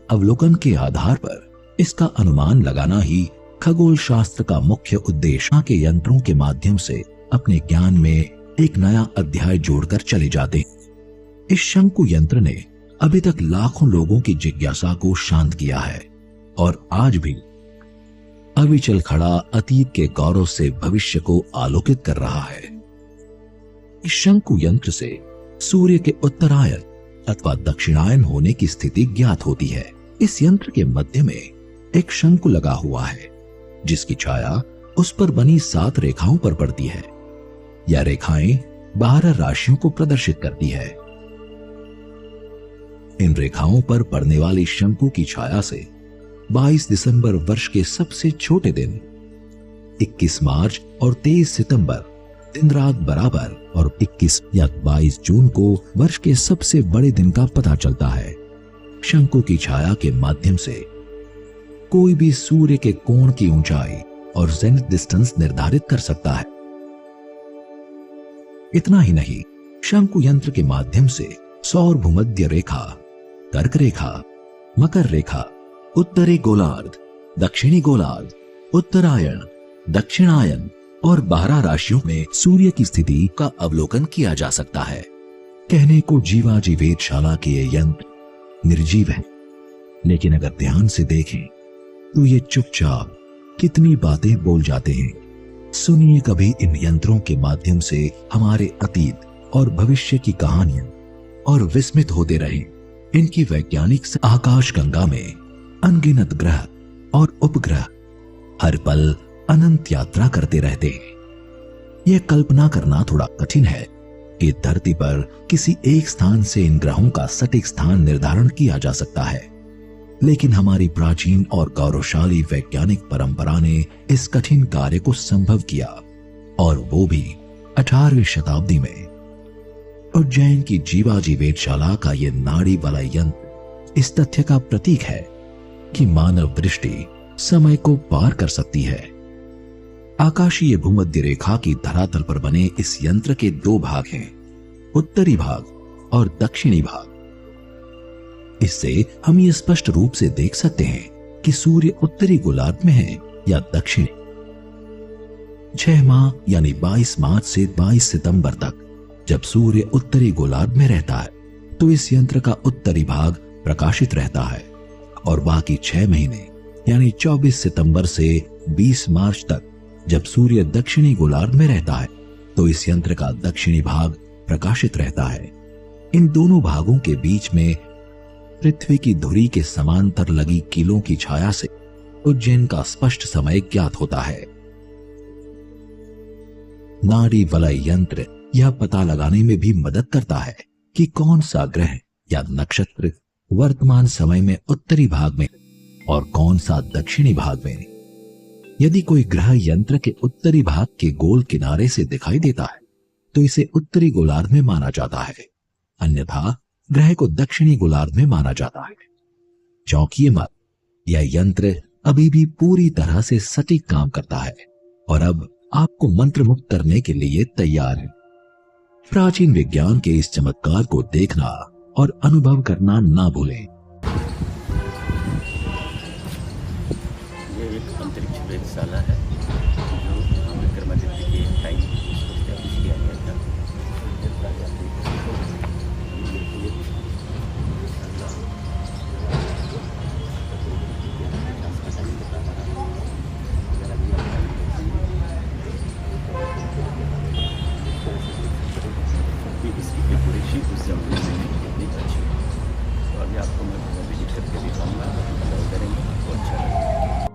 अवलोकन के आधार पर इसका अनुमान लगाना ही खगोल शास्त्र का मुख्य उद्देश्य के यंत्रों के माध्यम से अपने ज्ञान में एक नया अध्याय जोड़कर चले जाते हैं। इस शंकु यंत्र ने अभी तक लाखों लोगों की जिज्ञासा को शांत किया है और आज भी अविचल खड़ा अतीत के गौरव से भविष्य को आलोकित कर रहा है। इस शंकु यंत्र से सूर्य के उत्तरायण अथवा दक्षिणायन होने की स्थिति ज्ञात होती है। इस यंत्र के मध्य में एक शंकु लगा हुआ है जिसकी छाया उस पर बनी 7 रेखाओं पर पड़ती है। यह रेखाएं 12 राशियों को प्रदर्शित करती है। इन रेखाओं पर पड़ने वाली शंकु की छाया से 22 दिसंबर वर्ष के सबसे छोटे दिन, 21 मार्च और 23 सितंबर दिन रात बराबर और 21 या 22 जून को वर्ष के सबसे बड़े दिन का पता चलता है। शंकु की छाया के माध्यम से कोई भी सूर्य के कोण की ऊंचाई और जेनिथ डिस्टेंस निर्धारित कर सकता है। इतना ही नहीं, शंकु यंत्र के माध्यम से सौर भूमध्य रेखा, कर्क रेखा, मकर रेखा, उत्तरी गोलार्ध, दक्षिणी गोलार्ध, उत्तरायण, दक्षिणायन और 12 राशियों में सूर्य की स्थिति का अवलोकन किया जा सकता है। कहने को जीवाजी वेधशाला के ये यंत्र निर्जीव है, लेकिन अगर ध्यान से देखें तो ये चुपचाप कितनी बातें बोल जाते हैं। सुनिए कभी इन यंत्रों के माध्यम से हमारे अतीत और भविष्य की कहानियां और विस्मित होते रहे। इनकी वैज्ञानिक आकाश गंगा में अनगिनत ग्रह और उपग्रह हर पल अनंत यात्रा करते रहते हैं। यह कल्पना करना थोड़ा कठिन है कि धरती पर किसी एक स्थान से इन ग्रहों का सटीक स्थान निर्धारण किया जा सकता है, लेकिन हमारी प्राचीन और गौरवशाली वैज्ञानिक परंपरा ने इस कठिन कार्य को संभव किया, और वो भी 18वीं शताब्दी में। उज्जैन की जीवाजी वेधशाला का यह नाड़ी वाला यंत्र इस तथ्य का प्रतीक है कि मानव दृष्टि समय को पार कर सकती है। आकाशीय भूमध्य रेखा की धरातल पर बने इस यंत्र के 2 भाग हैं, उत्तरी भाग और दक्षिणी भाग। इससे हम ये स्पष्ट रूप से देख सकते हैं कि सूर्य उत्तरी गोलार्ध में है या दक्षिणी। 6 माह यानी 22 मार्च से 22 सितंबर तक जब सूर्य उत्तरी गोलार्ध में रहता है तो इस यंत्र का उत्तरी भाग प्रकाशित रहता है, और बाकी 6 महीने यानी 24 सितंबर से 20 मार्च तक जब सूर्य दक्षिणी गोलार्ध में रहता है तो इस यंत्र का दक्षिणी भाग प्रकाशित रहता है। इन दोनों भागों के बीच में पृथ्वी की धुरी के समांतर लगी कीलों की छाया से उज्जैन का स्पष्ट समय ज्ञात होता है। नाड़ी वलय यंत्र यह पता लगाने में भी मदद करता है कि कौन सा ग्रह या नक्षत्र वर्तमान समय में उत्तरी भाग में और कौन सा दक्षिणी भाग में। यदि कोई ग्रह यंत्र के उत्तरी भाग के गोल किनारे से दिखाई देता है तो इसे उत्तरी गोलार्ध में माना जाता है, अन्यथा ग्रह को दक्षिणी गोलार्ध में माना जाता है। चौंकिए मत, यह यंत्र अभी भी पूरी तरह से सटीक काम करता है और अब आपको मंत्रमुग्ध करने के लिए तैयार है। प्राचीन विज्ञान के इस चमत्कार को देखना और अनुभव करना ना भूलें। ये एक अंतरिक्ष वेधशाला है जो विक्रमादित्य के टाइम स्टैब्लिश किया गया था। इसकी डेकोरेशन उस जमाने में कितनी अच्छी है, तो अभी आपको मैं विजिट करके दिखाऊंगा, करेंगे तो अच्छा लगेगा।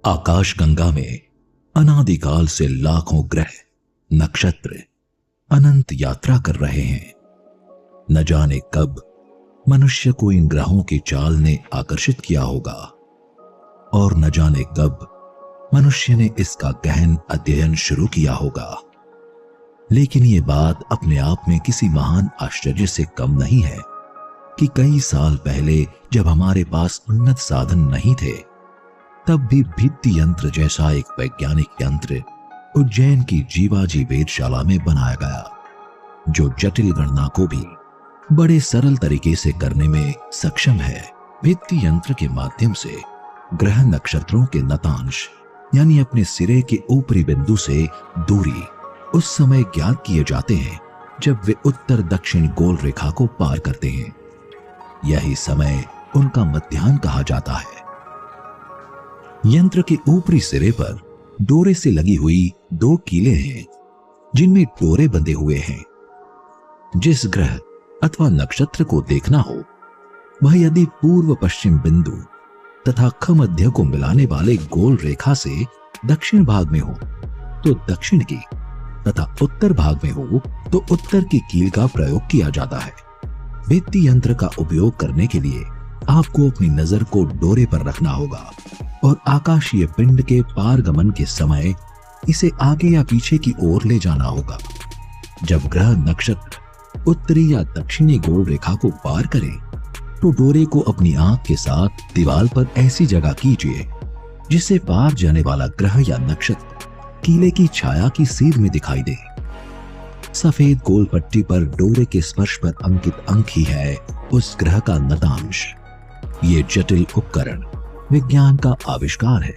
आकाश गंगा में अनादिकाल से लाखों ग्रह नक्षत्र अनंत यात्रा कर रहे हैं। न जाने कब मनुष्य को इन ग्रहों की चाल ने आकर्षित किया होगा और न जाने कब मनुष्य ने इसका गहन अध्ययन शुरू किया होगा। लेकिन यह बात अपने आप में किसी महान आश्चर्य से कम नहीं है कि कई साल पहले जब हमारे पास उन्नत साधन नहीं थे, तब भी भित्ति यंत्र जैसा एक वैज्ञानिक यंत्र उज्जैन की जीवाजी वेधशाला में बनाया गया, जो जटिल गणना को भी बड़े सरल तरीके से करने में सक्षम है। भित्ति यंत्र के माध्यम से ग्रह नक्षत्रों के नतांश यानी अपने सिरे के ऊपरी बिंदु से दूरी उस समय ज्ञात किए जाते हैं जब वे उत्तर दक्षिण गोल रेखा को पार करते हैं। यही समय उनका मध्याह्न कहा जाता है। यंत्र के ऊपरी सिरे पर डोरे से लगी हुई 2 कीलें हैं, जिनमें डोरे बंधे हुए हैं। जिस ग्रह अथवा नक्षत्र को देखना हो, वह यदि पूर्व पश्चिम बिंदु तथा ख मध्य को मिलाने वाले गोल रेखा से दक्षिण भाग में हो तो दक्षिण की, तथा उत्तर भाग में हो तो उत्तर की कील का प्रयोग किया जाता है। भित्ति यंत्र का उपयोग करने के लिए आपको अपनी नजर को डोरे पर रखना होगा और आकाशीय पिंड के पारगमन के समय इसे आगे या पीछे की ओर ले जाना होगा। जब ग्रह नक्षत्र उत्तरी या दक्षिणी गोल रेखा को पार करें तो डोरे को अपनी आंख के साथ दीवार पर ऐसी जगह कीजिए जिससे पार जाने वाला ग्रह या नक्षत्र कीले की छाया की सीध में दिखाई दे। सफेद गोल पट्टी पर डोरे के स्पर्श पर अंकित अंक ही है उस ग्रह का नतांश। ये जटिल उपकरण विज्ञान का आविष्कार है,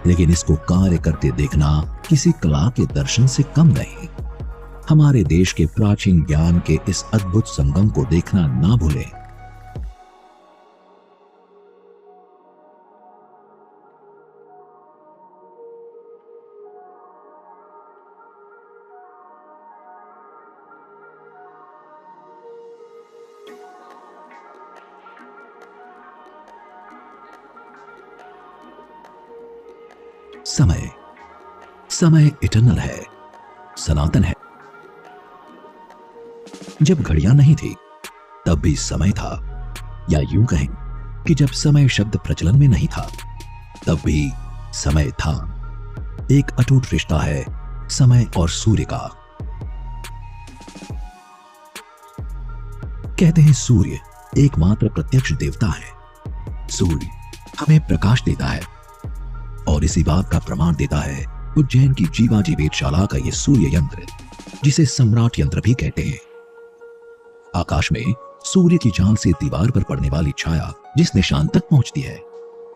लेकिन इसको कार्य करते देखना किसी कला के दर्शन से कम नहीं। हमारे देश के प्राचीन ज्ञान के इस अद्भुत संगम को देखना ना भूलें। समय इटर्नल है, सनातन है। जब घड़ियां नहीं थी तब भी समय था, या यूं कहें कि जब समय शब्द प्रचलन में नहीं था तब भी समय था। एक अटूट रिश्ता है समय और सूर्य का। कहते हैं सूर्य एकमात्र प्रत्यक्ष देवता है। सूर्य हमें प्रकाश देता है और इसी बात का प्रमाण देता है उज्जैन की जीवाजी वेधशाला का यह सूर्य यंत्र, जिसे सम्राट यंत्र भी कहते हैं। आकाश में सूर्य की चाल से दीवार पर पड़ने वाली छाया जिस निशान तक पहुंचती है,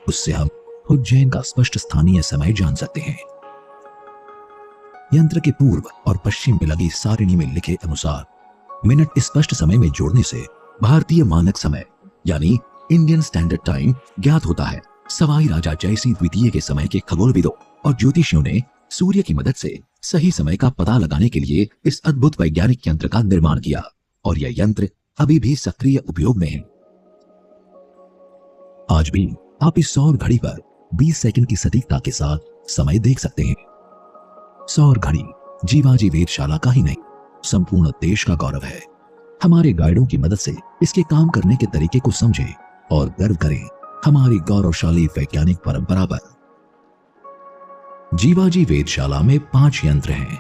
उससे हम उज्जैन का स्पष्ट स्थानीय समय जान सकते हैं। यंत्र के पूर्व और पश्चिम में लगी सारिणी में लिखे अनुसार मिनट स्पष्ट समय में जोड़ने से भारतीय मानक समय यानी इंडियन स्टैंडर्ड टाइम ज्ञात होता है। सवाई राजा जयसिंह द्वितीय के समय के खगोलविदों और ज्योतिषियों ने सूर्य की मदद से सही समय का पता लगाने के लिए इस अद्भुत वैज्ञानिक यंत्र का निर्माण किया और यह यंत्र अभी भी सक्रिय उपयोग में है। आज भी आप इस सौर घड़ी पर 20 सेकंड की सटीकता के साथ समय देख सकते हैं। सौर घड़ी जीवाजी वेधशाला का ही नहीं, संपूर्ण देश का गौरव है। हमारे गाइडों की मदद से इसके काम करने के तरीके को समझें और गर्व करें हमारी गौरवशाली वैज्ञानिक परंपरा पर। जीवाजी वेधशाला में 5 यंत्र हैं।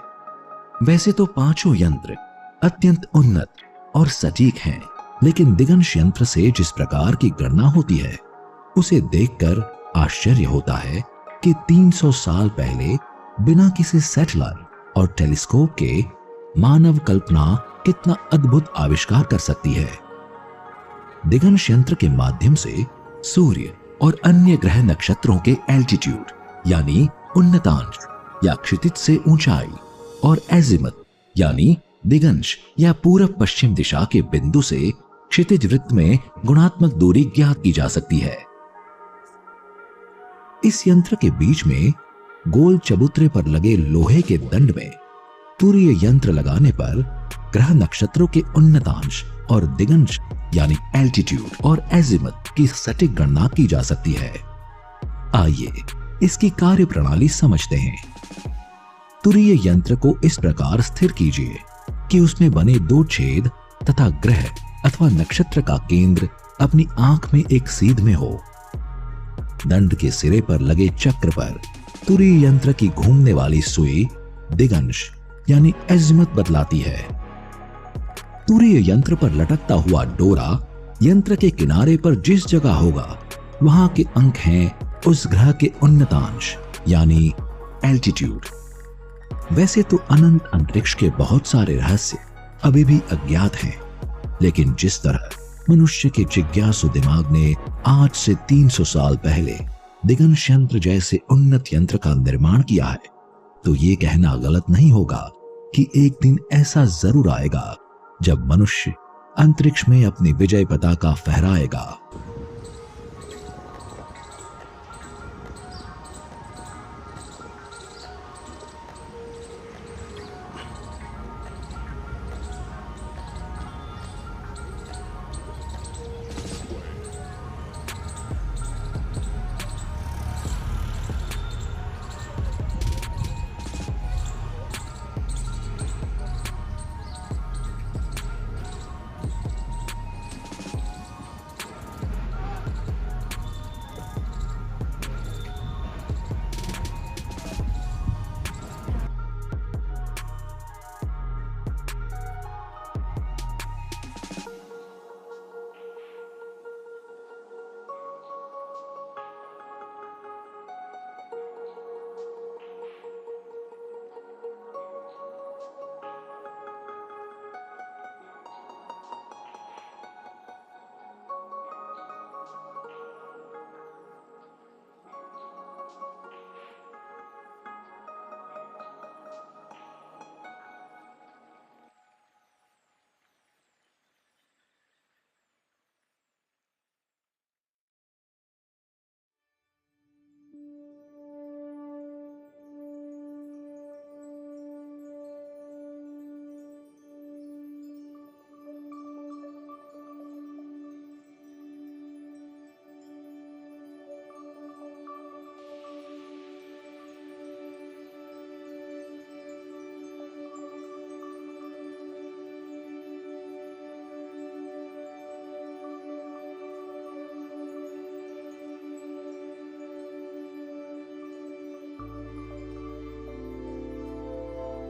वैसे तो पांचों यंत्र अत्यंत उन्नत और सटीक हैं, लेकिन दिगंश यंत्र से जिस प्रकार की गणना होती है उसे देखकर आश्चर्य होता है कि 300 साल पहले बिना किसी सैटेलाइट और टेलीस्कोप के मानव कल्पना कितना अद्भुत आविष्कार कर सकती है। दिगंश यंत्र के माध्यम से सूर्य और अन्य ग्रह नक्षत्रों के एल्टीट्यूड यानी उन्नतांश या क्षितिज से ऊंचाई और एजिमत यानी दिगंश या पूरब पश्चिम दिशा के बिंदु से क्षितिज वृत्त में गुणात्मक दूरी ज्ञात की जा सकती है। इस यंत्र के बीच में गोल चबूतरे पर लगे लोहे के दंड में तुरीय यंत्र लगाने पर ग्रह नक्षत्रों के उन्नतांश और दिगंश यानी एल्टीट्यूड और एजिमत की सटीक गणना की जा सकती है। आइए इसकी कार्य प्रणाली समझते हैं। तुरीय यंत्र को इस प्रकार स्थिर कीजिए कि उसमें बने 2 छेद तथा ग्रह अथवा नक्षत्र का केंद्र अपनी आंख में एक सीध में हो। दंड के सिरे पर लगे चक्र पर तुरीय यंत्र की घूमने वाली सुई दिगंश यानी एजिमुथ बतलाती है। तुरीय यंत्र पर लटकता हुआ डोरा यंत्र के किनारे पर जिस जगह होगा वहां के अंक हैं उस ग्रह के उन्नतांश यानी एल्टीट्यूड। वैसे तो अनंत अंतरिक्ष के बहुत सारे रहस्य अभी भी अज्ञात हैं, लेकिन जिस तरह मनुष्य के जिज्ञासु दिमाग ने आज से 300 साल पहले दिगंश यंत्र जैसे उन्नत यंत्र का निर्माण किया है, तो ये कहना गलत नहीं होगा कि एक दिन ऐसा जरूर आएगा जब मनुष्य अंतरिक्ष में अपनी विजय पताका फहराएगा।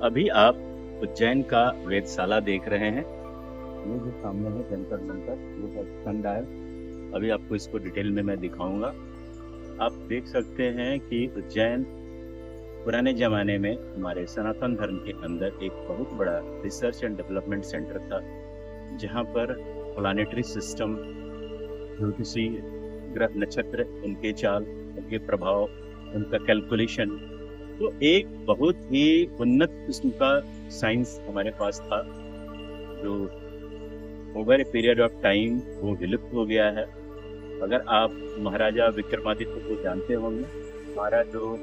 अभी आप उज्जैन का वेधशाला देख रहे हैं। ये जो सामने है जंतर मंतर, वो सनडायल। अभी आपको इसको डिटेल में मैं दिखाऊंगा। आप देख सकते हैं कि उज्जैन पुराने ज़माने में हमारे सनातन धर्म के अंदर एक बहुत बड़ा रिसर्च एंड डेवलपमेंट सेंटर था, जहाँ पर प्लानेटरी सिस्टम, ज्योतिषी, ग्रह नक्षत्र, उनके चाल, उनके प्रभाव, उनका कैलकुलेशन, तो एक बहुत ही उन्नत किस्म का साइंस हमारे पास था, जो over a period of time वो विलुप्त हो गया है। अगर आप महाराजा विक्रमादित्य को जानते होंगे, हमारा जो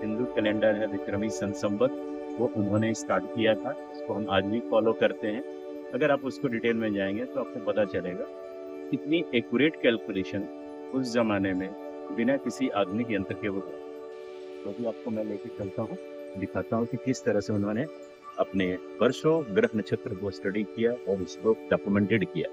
हिंदू कैलेंडर है विक्रमी सन संवत, वो उन्होंने स्टार्ट किया था, इसको हम आज भी फॉलो करते हैं। अगर आप उसको डिटेल में जाएंगे तो आपको पता चलेगा कितनी एक्यूरेट कैलकुलेशन उस जमाने में बिना किसी आधुनिक यंत्र के वो। तो भी आपको मैं लेके चलता हूँ, दिखाता हूँ कि किस तरह से उन्होंने अपने वर्षों ग्रह नक्षत्र को स्टडी किया और इसको डॉक्यूमेंटेड किया।